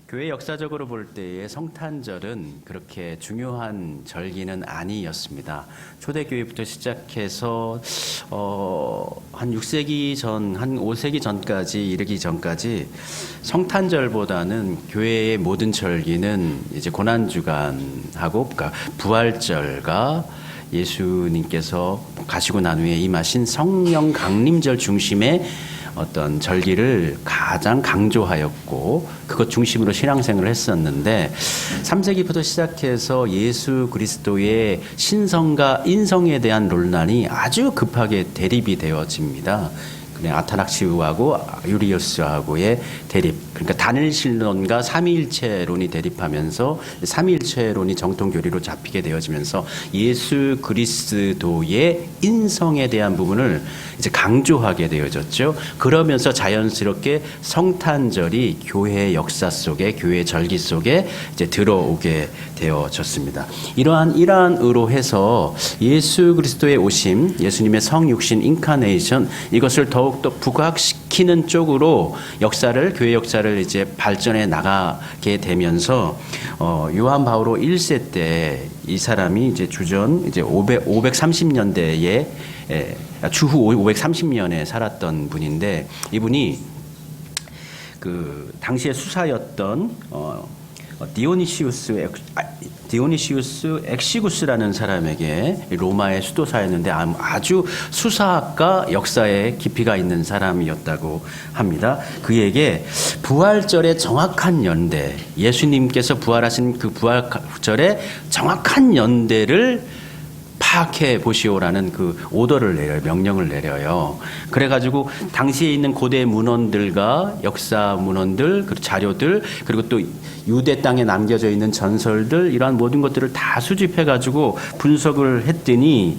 교회 역사적으로 볼 때의 성탄절은 그렇게 중요한 절기는 아니었습니다. 초대교회부터 시작해서 한 6세기 전, 한 5세기 전까지 이르기 전까지 성탄절보다는 교회의 모든 절기는 이제 고난주간하고 그러니까 부활절과 예수님께서 가시고 난 후에 임하신 성령 강림절 중심의 어떤 절기를 가장 강조하였고 그것 중심으로 신앙생활을 했었는데 3세기부터 시작해서 예수 그리스도의 신성과 인성에 대한 논란이 아주 급하게 대립이 되어집니다. 아타낙시우하고 유리우스하고의 대립, 그러니까 단일신론과 삼위일체론이 대립하면서 삼위일체론이 정통교리로 잡히게 되어지면서 예수 그리스도의 인성에 대한 부분을 이제 강조하게 되어졌죠. 그러면서 자연스럽게 성탄절이 교회 역사 속에, 교회 절기 속에 이제 들어오게 되어졌습니다. 이러한 일환으로 해서 예수 그리스도의 오심, 예수님의 성육신 인카네이션, 이것을 더욱더 부각시키는 쪽으로 교회 역사를 이제 발전해 나가게 되면서 요한 바오로 1세 때 이 사람이 이제 주전 이제 530년대에 주후 530년에 살았던 분인데, 이분이 그 당시에 수사였던 디오니시우스 엑시구스라는 사람에게 로마의 수도사였는데 아주 수사학과 역사에 깊이가 있는 사람이었다고 합니다. 그에게 부활절의 정확한 연대, 예수님께서 부활하신 그 부활절의 정확한 연대를 파악해 보시오라는 그 오더를 내려요. 명령을 내려요. 그래가지고 당시에 있는 고대 문헌들과 역사 문헌들, 그리고 자료들, 그리고 또 유대 땅에 남겨져 있는 전설들, 이러한 모든 것들을 다 수집해가지고 분석을 했더니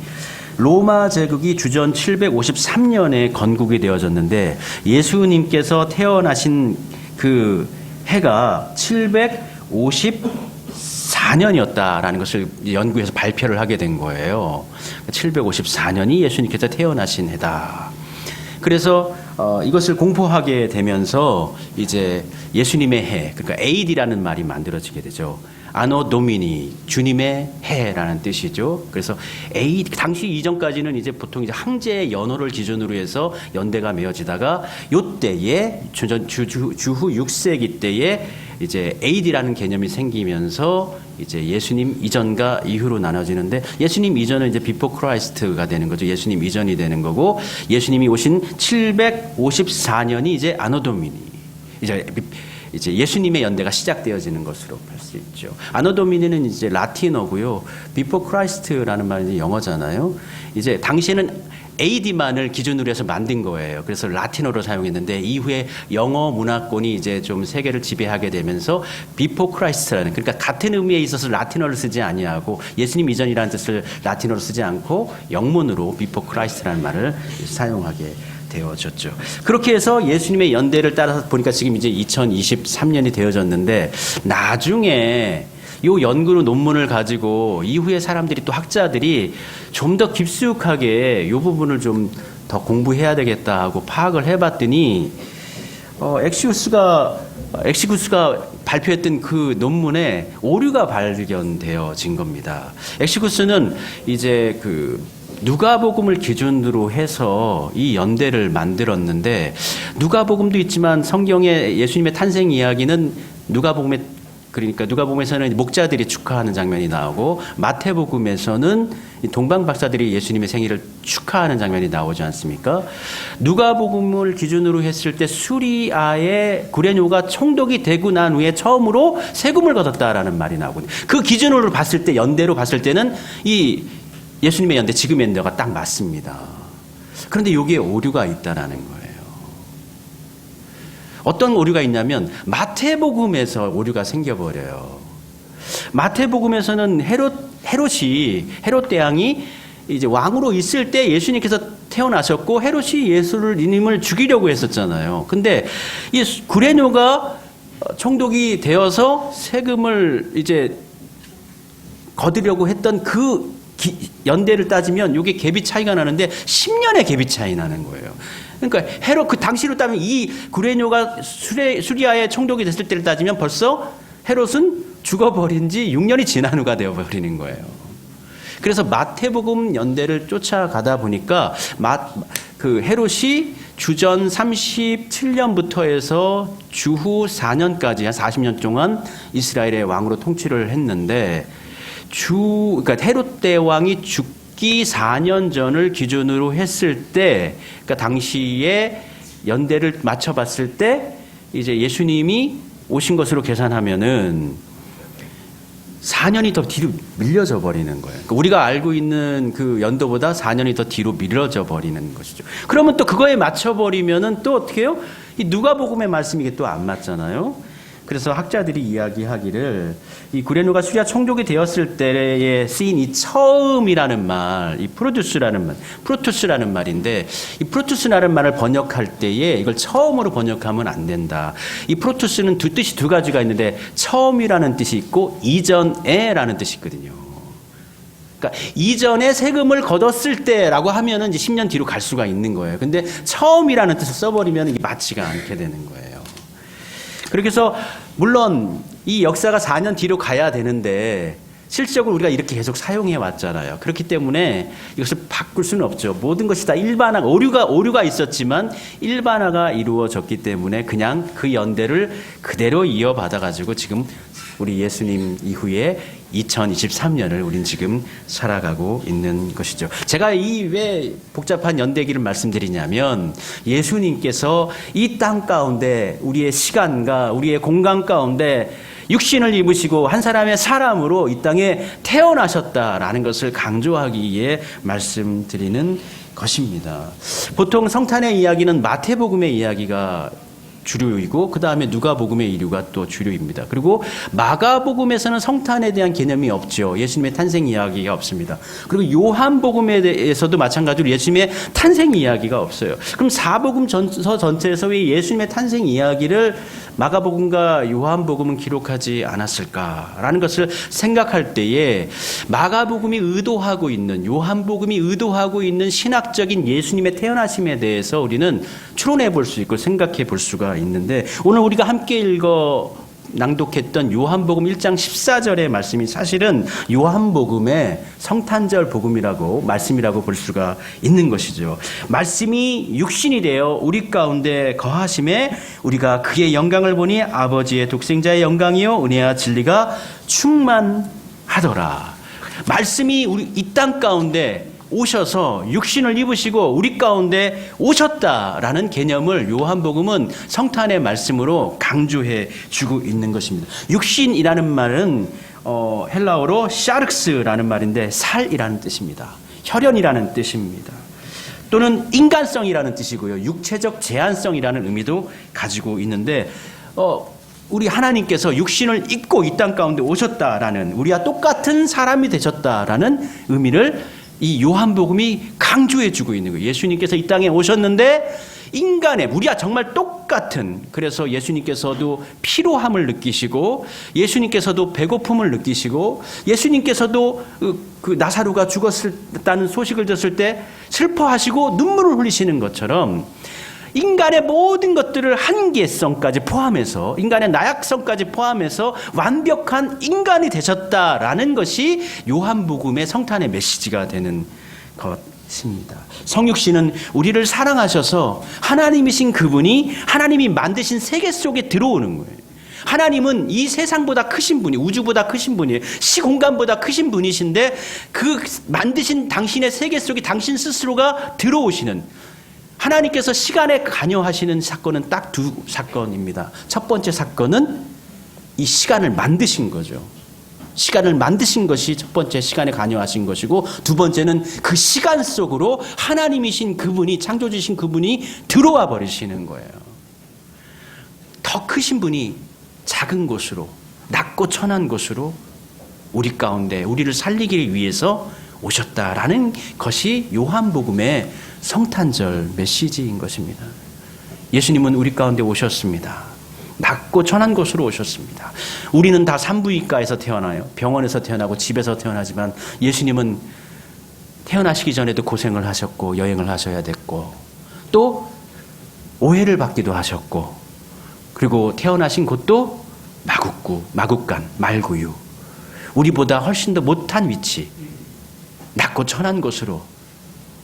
로마 제국이 주전 753년에 건국이 되어졌는데 예수님께서 태어나신 그 해가 754년이었다라는 것을 연구해서 발표를 하게 된 거예요. 754년이 예수님께서 태어나신 해다. 그래서 이것을 공포하게 되면서 이제 예수님의 해, 그러니까 AD라는 말이 만들어지게 되죠. 아노 도미니, 주님의 해라는 뜻이죠. 그래서 AD, 당시 이전까지는 이제 보통 이제 항제 연호를 기준으로 해서 연대가 맺어지다가 요때에 주후 6세기 때에 이제 AD라는 개념이 생기면서 이제 예수님 이전과 이후로 나눠지는데, 예수님 이전은 이제 비포 크라이스트가 되는 거죠. 예수님 이전이 되는 거고, 예수님이 오신 754년이 이제 아노도미니, 이제 예수님의 연대가 시작되어지는 것으로 볼 수 있죠. 아노도미니는 이제 라틴어고요. 비포 크라이스트라는 말이 영어잖아요. 이제 당시에는 AD만을 기준으로 해서 만든 거예요. 그래서 라틴어로 사용했는데 이후에 영어 문화권이 이제 좀 세계를 지배하게 되면서 비포 크라이스트라는, 그러니까 같은 의미에 있어서 라틴어를 쓰지 아니하고 예수님 이전이라는 뜻을 라틴어로 쓰지 않고 영문으로 비포 크라이스트라는 말을 사용하게 되어졌죠. 그렇게 해서 예수님의 연대를 따라서 보니까 지금 이제 2023년이 되어졌는데, 나중에 이 연구 논문을 가지고 이후에 사람들이, 또 학자들이 좀 더 깊숙하게 이 부분을 좀 더 공부해야 되겠다 하고 파악을 해봤더니 엑시구스가 발표했던 그 논문에 오류가 발견되어진 겁니다. 엑시구스는 이제 그 누가복음을 기준으로 해서 이 연대를 만들었는데, 누가복음도 있지만 성경의 예수님의 탄생 이야기는 누가복음에서는 목자들이 축하하는 장면이 나오고, 마태복음에서는 동방 박사들이 예수님의 생일을 축하하는 장면이 나오지 않습니까? 누가복음을 기준으로 했을 때 수리아의 구레뇨가 총독이 되고 난 후에 처음으로 세금을 걷었다라는 말이 나오거든요. 그 기준으로 봤을 때, 연대로 봤을 때는 이 예수님의 연대, 지금의 연대가 딱 맞습니다. 그런데 여기에 오류가 있다라는 거예요. 어떤 오류가 있냐면 마태복음에서 오류가 생겨버려요. 마태복음에서는 헤롯 대왕이 이제 왕으로 있을 때 예수님께서 태어나셨고, 헤롯이 예수님을 죽이려고 했었잖아요. 근데 이 구레뇨가 총독이 되어서 세금을 이제 거두려고 했던 그 연대를 따지면 이게 갭이 차이가 나는데 10년의 갭이 차이 나는 거예요. 그러니까 헤롯 그 당시로 따면 이 구레뇨가 수리아의 총독이 됐을 때를 따지면 벌써 헤롯은 죽어버린 지 6년이 지난 후가 되어버리는 거예요. 그래서 마태복음 연대를 쫓아가다 보니까 그 헤롯이 주전 37년부터 해서 주후 4년까지 한 40년 동안 이스라엘의 왕으로 통치를 했는데 그러니까 헤롯 대왕이 죽기 4년 전을 기준으로 했을 때, 그러니까 당시에 연대를 맞춰봤을 때 이제 예수님이 오신 것으로 계산하면은 4년이 더 뒤로 밀려져 버리는 거예요. 그러니까 우리가 알고 있는 그 연도보다 4년이 더 뒤로 밀려져 버리는 것이죠. 그러면 또 그거에 맞춰버리면은 또 어떻게 해요? 이 누가복음의 말씀이 이게 또 안 맞잖아요. 그래서 학자들이 이야기하기를 이 구레노가 수리아 총독이 되었을 때에 쓰인 이 처음이라는 말, 이 프로투스라는 말인데 이 프로투스라는 말을 번역할 때에 이걸 처음으로 번역하면 안 된다. 이 프로투스는 뜻이 두 가지가 있는데 처음이라는 뜻이 있고 이전에라는 뜻이 있거든요. 그러니까 이전에 세금을 걷었을 때라고 하면은 이제 10년 뒤로 갈 수가 있는 거예요. 근데 처음이라는 뜻을 써버리면 이게 맞지가 않게 되는 거예요. 그렇게 해서 물론 이 역사가 4년 뒤로 가야 되는데 실질적으로 우리가 이렇게 계속 사용해 왔잖아요. 그렇기 때문에 이것을 바꿀 수는 없죠. 모든 것이 다 일반화가 오류가 있었지만 일반화가 이루어졌기 때문에 그냥 그 연대를 그대로 이어받아 가지고 지금 우리 예수님 이후에 2023년을 우린 지금 살아가고 있는 것이죠. 제가 이 왜 복잡한 연대기를 말씀드리냐면 예수님께서 이 땅 가운데 우리의 시간과 우리의 공간 가운데 육신을 입으시고 한 사람의 사람으로 이 땅에 태어나셨다라는 것을 강조하기 위해 말씀드리는 것입니다. 보통 성탄의 이야기는 마태복음의 이야기가 주류이고 그 다음에 누가복음의 이류가 또 주류입니다. 그리고 마가복음에서는 성탄에 대한 개념이 없죠. 예수님의 탄생 이야기가 없습니다. 그리고 요한복음에 대해서도 마찬가지로 예수님의 탄생 이야기가 없어요. 그럼 사복음 전서 전체에서 왜 예수님의 탄생 이야기를 마가복음과 요한복음은 기록하지 않았을까라는 것을 생각할 때에 마가복음이 의도하고 있는 요한복음이 의도하고 있는 신학적인 예수님의 태어나심에 대해서 우리는 추론해 볼 수 있고 생각해 볼 수가 있는데 오늘 우리가 함께 낭독했던 요한복음 1장 14절의 말씀이 사실은 요한복음의 성탄절 복음이라고 말씀이라고 볼 수가 있는 것이죠. 말씀이 육신이 되어 우리 가운데 거하심에 우리가 그의 영광을 보니 아버지의 독생자의 영광이요 은혜와 진리가 충만하더라. 말씀이 우리 이 땅 가운데 오셔서 육신을 입으시고 우리 가운데 오셨다라는 개념을 요한복음은 성탄의 말씀으로 강조해 주고 있는 것입니다. 육신이라는 말은 헬라어로 샤르크스라는 말인데 살이라는 뜻입니다. 혈연이라는 뜻입니다. 또는 인간성이라는 뜻이고요. 육체적 제한성이라는 의미도 가지고 있는데 우리 하나님께서 육신을 입고 이 땅 가운데 오셨다라는 우리와 똑같은 사람이 되셨다라는 의미를 이 요한복음이 강조해주고 있는 거예요. 예수님께서 이 땅에 오셨는데 인간의 우리와 정말 똑같은 그래서 예수님께서도 피로함을 느끼시고 예수님께서도 배고픔을 느끼시고 예수님께서도 그 나사로가 죽었다는 소식을 듣을 때 슬퍼하시고 눈물을 흘리시는 것처럼 인간의 모든 것들을 한계성까지 포함해서 인간의 나약성까지 포함해서 완벽한 인간이 되셨다라는 것이 요한복음의 성탄의 메시지가 되는 것입니다. 성육신은 우리를 사랑하셔서 하나님이신 그분이 하나님이 만드신 세계 속에 들어오는 거예요. 하나님은 이 세상보다 크신 분이 우주보다 크신 분이에요. 시공간보다 크신 분이신데 그 만드신 당신의 세계 속에 당신 스스로가 들어오시는 하나님께서 시간에 관여하시는 사건은 딱 두 사건입니다. 첫 번째 사건은 이 시간을 만드신 거죠. 시간을 만드신 것이 첫 번째 시간에 관여하신 것이고 두 번째는 그 시간 속으로 하나님이신 그분이 창조주신 그분이 들어와 버리시는 거예요. 더 크신 분이 작은 곳으로 낮고 천한 곳으로 우리 가운데 우리를 살리기 위해서 오셨다라는 것이 요한복음의 성탄절 메시지인 것입니다. 예수님은 우리 가운데 오셨습니다. 낮고 천한 곳으로 오셨습니다. 우리는 다 산부인과에서 태어나요. 병원에서 태어나고 집에서 태어나지만 예수님은 태어나시기 전에도 고생을 하셨고 여행을 하셔야 됐고 또 오해를 받기도 하셨고 그리고 태어나신 곳도 마국구, 마국간, 말구유 우리보다 훨씬 더 못한 위치 낮고 천한 곳으로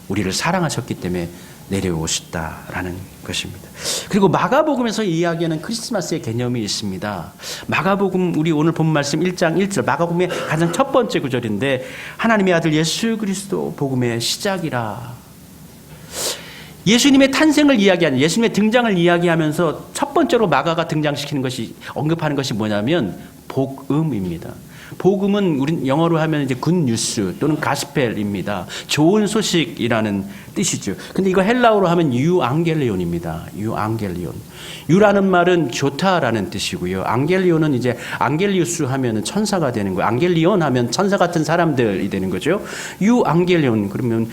우리를 사랑하셨기 때문에 내려오셨다라는 것입니다. 그리고 마가복음에서 이야기하는 크리스마스의 개념이 있습니다. 마가복음 우리 오늘 본 말씀 1장 1절 마가복음의 가장 첫 번째 구절인데 하나님의 아들 예수 그리스도 복음의 시작이라. 예수님의 탄생을 이야기하는 예수님의 등장을 이야기하면서 첫 번째로 마가가 등장시키는 것이 언급하는 것이 뭐냐면 복음입니다. 복음은 우리 영어로 하면 이제 굿뉴스 또는 가스펠입니다. 좋은 소식이라는 뜻이죠. 근데 이거 헬라어로 하면 유앙겔리온입니다. 유앙겔리온. 유라는 말은 좋다라는 뜻이고요. 앙겔리온은 이제 앙겔리우스 하면은 천사가 되는 거예요. 앙겔리온 하면 천사 같은 사람들이 되는 거죠. 유앙겔리온 그러면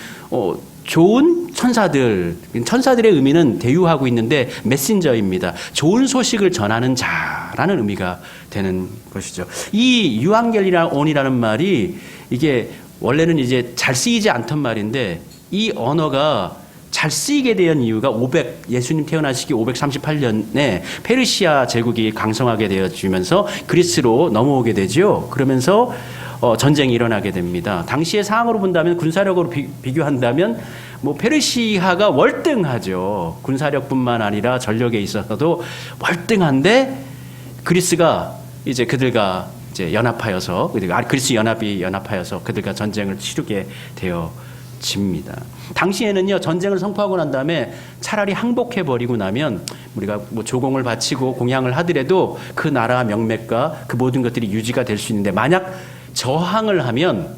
좋은 천사들, 천사들의 의미는 대유하고 있는데 메신저입니다. 좋은 소식을 전하는 자라는 의미가 되는 것이죠. 이 유앙겔리온이라는 말이 이게 원래는 이제 잘 쓰이지 않던 말인데 이 언어가 잘 쓰이게 된 이유가 예수님 태어나시기 538년에 페르시아 제국이 강성하게 되어지면서 그리스로 넘어오게 되죠. 그러면서 전쟁이 일어나게 됩니다. 당시의 상황으로 본다면 군사력으로 비교한다면 뭐 페르시아가 월등하죠. 군사력뿐만 아니라 전력에 있어서도 월등한데 그리스가 이제 그들과 이제 연합하여서 그리스 연합이 연합하여서 그들과 전쟁을 치르게 되어집니다. 당시에는요 전쟁을 선포하고 난 다음에 차라리 항복해 버리고 나면 우리가 뭐 조공을 바치고 공양을 하더라도 그 나라 명맥과 그 모든 것들이 유지가 될 수 있는데 만약 저항을 하면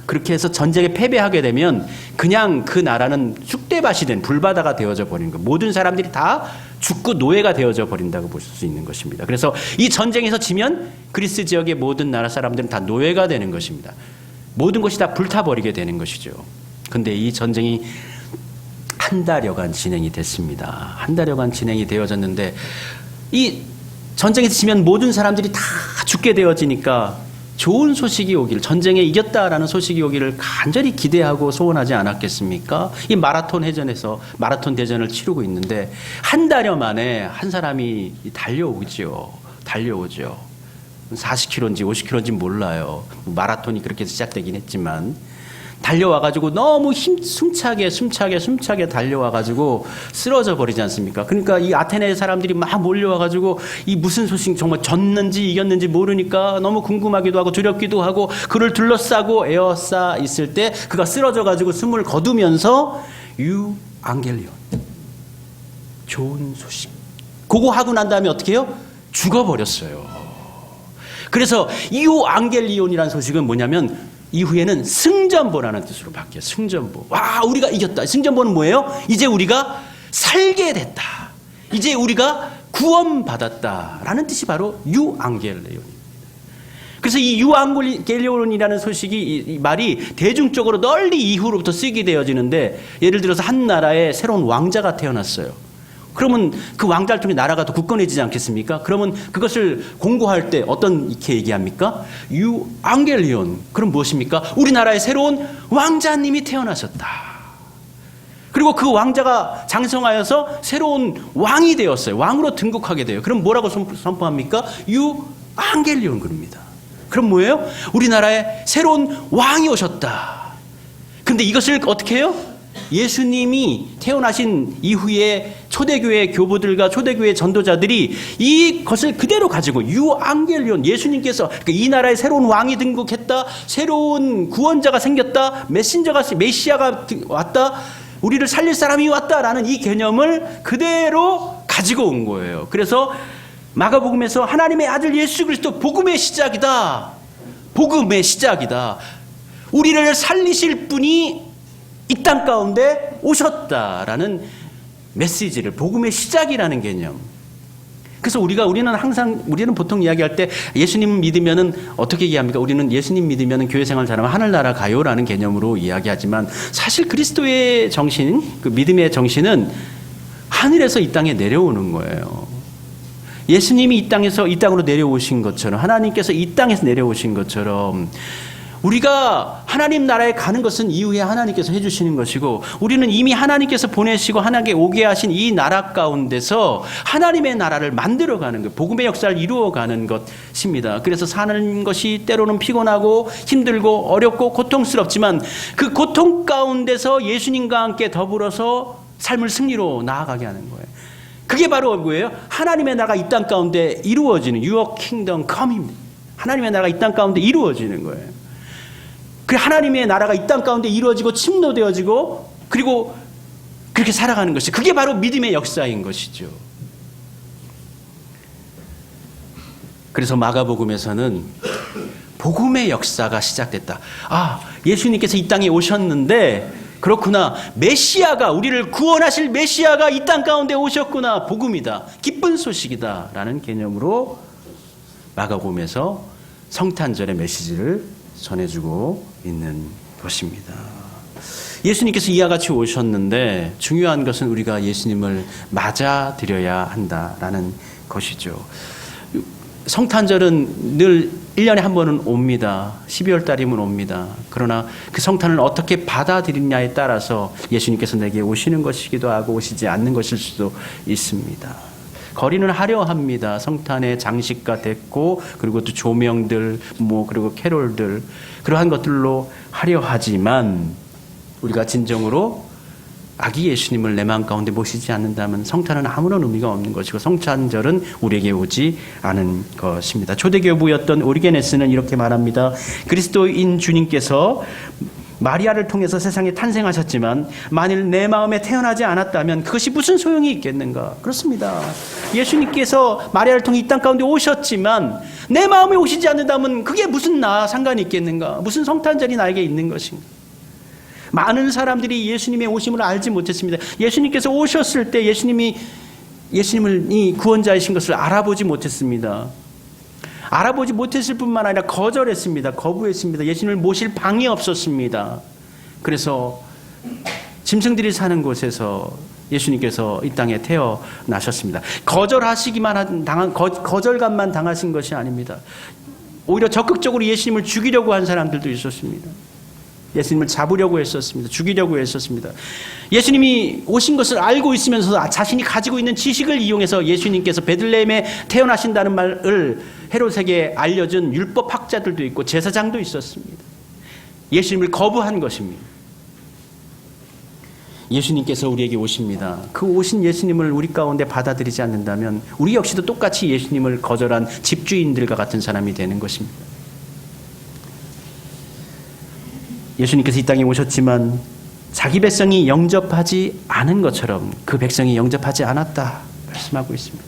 그렇게 해서 전쟁에 패배하게 되면 그냥 그 나라는 쑥대밭이 된 불바다가 되어져 버리는 거예요. 모든 사람들이 다 죽고 노예가 되어져 버린다고 볼 수 있는 것입니다. 그래서 이 전쟁에서 지면 그리스 지역의 모든 나라 사람들은 다 노예가 되는 것입니다. 모든 것이 다 불타버리게 되는 것이죠. 근데 이 전쟁이 한 달여간 진행이 됐습니다. 한 달여간 진행이 되어졌는데 이 전쟁에서 지면 모든 사람들이 다 죽게 되어지니까 좋은 소식이 오기를 전쟁에 이겼다라는 소식이 오기를 간절히 기대하고 소원하지 않았겠습니까? 이 마라톤 해전에서 마라톤 대전을 치르고 있는데 한 달여 만에 한 사람이 달려오죠. 40km인지 50km인지 몰라요. 마라톤이 그렇게 시작되긴 했지만 달려와가지고 너무 숨차게 달려와가지고 쓰러져 버리지 않습니까? 그러니까 이 아테네 사람들이 막 몰려와가지고 이 무슨 소식 정말 졌는지 이겼는지 모르니까 너무 궁금하기도 하고 두렵기도 하고 그를 둘러싸고 에워싸 있을 때 그가 쓰러져가지고 숨을 거두면서 유앙겔리온 좋은 소식 그거 하고 난 다음에 어떻게 해요? 죽어버렸어요. 그래서 유앙겔리온이라는 소식은 뭐냐면 이후에는 승전보라는 뜻으로 바뀌어요. 승전보. 와, 우리가 이겼다. 승전보는 뭐예요? 이제 우리가 살게 됐다. 이제 우리가 구원받았다라는 뜻이 바로 유앙겔리온입니다. 그래서 이 유앙겔리온이라는 소식이 이 말이 대중적으로 널리 이후로부터 쓰이게 되어지는데 예를 들어서 한 나라에 새로운 왕자가 태어났어요. 그러면 그 왕자를 통해 나라가 더 굳건해지지 않겠습니까? 그러면 그것을 공고할 때 어떤 이렇게 얘기합니까? 유앙겔리온. 그럼 무엇입니까? 우리나라에 새로운 왕자님이 태어나셨다. 그리고 그 왕자가 장성하여서 새로운 왕이 되었어요. 왕으로 등극하게 돼요. 그럼 뭐라고 선포합니까? 유앙겔리온 그럽니다. 그럼 뭐예요? 우리나라에 새로운 왕이 오셨다. 근데 이것을 어떻게 해요? 예수님이 태어나신 이후에 초대교회 교부들과 초대교회 전도자들이 이것을 그대로 가지고 유앙겔리온 예수님께서 이 나라에 새로운 왕이 등극했다. 새로운 구원자가 생겼다. 메시아가 왔다. 우리를 살릴 사람이 왔다라는 이 개념을 그대로 가지고 온 거예요. 그래서 마가복음에서 하나님의 아들 예수 그리스도 복음의 시작이다. 복음의 시작이다. 우리를 살리실 분이 이 땅 가운데 오셨다라는 메시지를 복음의 시작이라는 개념. 그래서 우리는 보통 이야기할 때 예수님 믿으면은 어떻게 얘기합니까? 우리는 예수님 믿으면은 교회 생활 잘하면 하늘나라 가요라는 개념으로 이야기하지만 사실 그리스도의 정신, 그 믿음의 정신은 하늘에서 이 땅에 내려오는 거예요. 예수님이 이 땅으로 내려오신 것처럼 하나님께서 이 땅에서 내려오신 것처럼 우리가 하나님 나라에 가는 것은 이후에 하나님께서 해주시는 것이고, 우리는 이미 하나님께서 보내시고 하나님께 오게 하신 이 나라 가운데서 하나님의 나라를 만들어가는 것, 복음의 역사를 이루어가는 것입니다. 그래서 사는 것이 때로는 피곤하고 힘들고 어렵고 고통스럽지만 그 고통 가운데서 예수님과 함께 더불어서 삶을 승리로 나아가게 하는 거예요. 그게 바로 뭐예요? 하나님의 나라가 이 땅 가운데 이루어지는, Your Kingdom Come입니다. 하나님의 나라가 이 땅 가운데 이루어지는 거예요. 그 하나님의 나라가 이 땅 가운데 이루어지고 침노되어지고 그리고 그렇게 살아가는 것이, 그게 바로 믿음의 역사인 것이죠. 그래서 마가복음에서는 복음의 역사가 시작됐다. 아, 예수님께서 이 땅에 오셨는데 그렇구나, 메시아가, 우리를 구원하실 메시아가 이 땅 가운데 오셨구나, 복음이다, 기쁜 소식이다 라는 개념으로 마가복음에서 성탄절의 메시지를 전해주고 있는 것입니다. 예수님께서 이와 같이 오셨는데 중요한 것은 우리가 예수님을 맞아들여야 한다라는 것이죠. 성탄절은 늘 1년에 한 번은 옵니다. 12월 달이면 옵니다. 그러나 그 성탄을 어떻게 받아들이냐에 따라서 예수님께서 내게 오시는 것이기도 하고 오시지 않는 것일 수도 있습니다. 거리는 화려합니다. 성탄의 장식과 됐고, 그리고 또 조명들, 그리고 캐롤들, 그러한 것들로 화려하지만 우리가 진정으로 아기 예수님을 내 마음 가운데 모시지 않는다면 성탄은 아무런 의미가 없는 것이고, 성탄절은 우리에게 오지 않은 것입니다. 초대교부였던 오리게네스는 이렇게 말합니다. 그리스도인 주님께서 마리아를 통해서 세상에 탄생하셨지만 만일 내 마음에 태어나지 않았다면 그것이 무슨 소용이 있겠는가? 그렇습니다. 예수님께서 마리아를 통해 이 땅 가운데 오셨지만 내 마음에 오시지 않는다면 그게 무슨 나 상관이 있겠는가? 무슨 성탄절이 나에게 있는 것인가? 많은 사람들이 예수님의 오심을 알지 못했습니다. 예수님께서 오셨을 때 예수님을 이 구원자이신 것을 알아보지 못했습니다. 알아보지 못했을 뿐만 아니라 거절했습니다. 거부했습니다. 예수님을 모실 방이 없었습니다. 그래서 짐승들이 사는 곳에서 예수님께서 이 땅에 태어나셨습니다. 거절감만 당하신 것이 아닙니다. 오히려 적극적으로 예수님을 죽이려고 한 사람들도 있었습니다. 예수님을 잡으려고 했었습니다. 죽이려고 했었습니다. 예수님이 오신 것을 알고 있으면서 자신이 가지고 있는 지식을 이용해서 예수님께서 베들레헴에 태어나신다는 말을 헤롯에게 알려준 율법학자들도 있고 제사장도 있었습니다. 예수님을 거부한 것입니다. 예수님께서 우리에게 오십니다. 그 오신 예수님을 우리 가운데 받아들이지 않는다면 우리 역시도 똑같이 예수님을 거절한 집주인들과 같은 사람이 되는 것입니다. 예수님께서 이 땅에 오셨지만 자기 백성이 영접하지 않은 것처럼 그 백성이 영접하지 않았다 말씀하고 있습니다.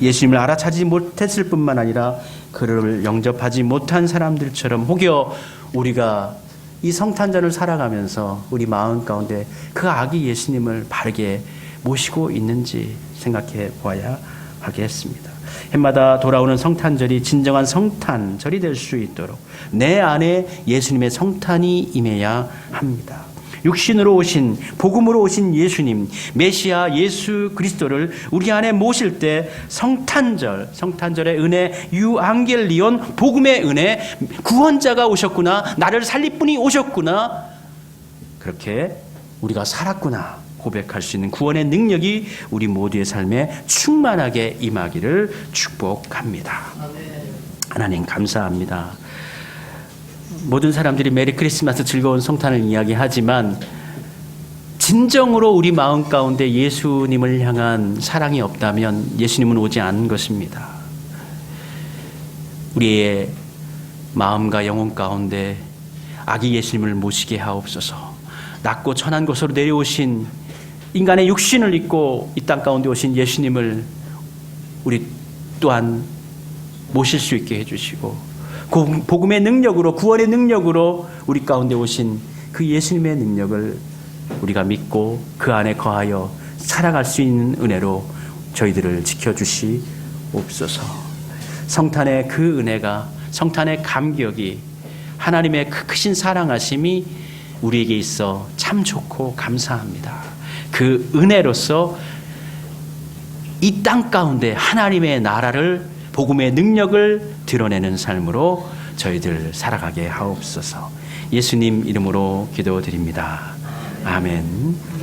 예수님을 알아차리지 못했을 뿐만 아니라 그를 영접하지 못한 사람들처럼 혹여 우리가 이 성탄절을 살아가면서 우리 마음 가운데 그 아기 예수님을 바르게 모시고 있는지 생각해 보아야 하겠습니다. 해마다 돌아오는 성탄절이 진정한 성탄절이 될 수 있도록 내 안에 예수님의 성탄이 임해야 합니다. 육신으로 오신, 복음으로 오신 예수님, 메시아 예수 그리스도를 우리 안에 모실 때 성탄절의 은혜, 유앙겔리온, 복음의 은혜, 구원자가 오셨구나, 나를 살릴 분이 오셨구나, 그렇게 우리가 살았구나 고백할 수 있는 구원의 능력이 우리 모두의 삶에 충만하게 임하기를 축복합니다. 하나님 감사합니다. 모든 사람들이 메리 크리스마스 즐거운 성탄을 이야기하지만 진정으로 우리 마음 가운데 예수님을 향한 사랑이 없다면 예수님은 오지 않은 것입니다. 우리의 마음과 영혼 가운데 아기 예수님을 모시게 하옵소서. 낮고 천한 곳으로 내려오신 인간의 육신을 입고 이 땅 가운데 오신 예수님을 우리 또한 모실 수 있게 해주시고 복음의 능력으로, 구원의 능력으로 우리 가운데 오신 그 예수님의 능력을 우리가 믿고 그 안에 거하여 살아갈 수 있는 은혜로 저희들을 지켜주시옵소서. 성탄의 그 은혜가, 성탄의 감격이, 하나님의 그 크신 사랑하심이 우리에게 있어 참 좋고 감사합니다. 그 은혜로서 이 땅 가운데 하나님의 나라를, 복음의 능력을 드러내는 삶으로 저희들 살아가게 하옵소서. 예수님 이름으로 기도드립니다. 아멘.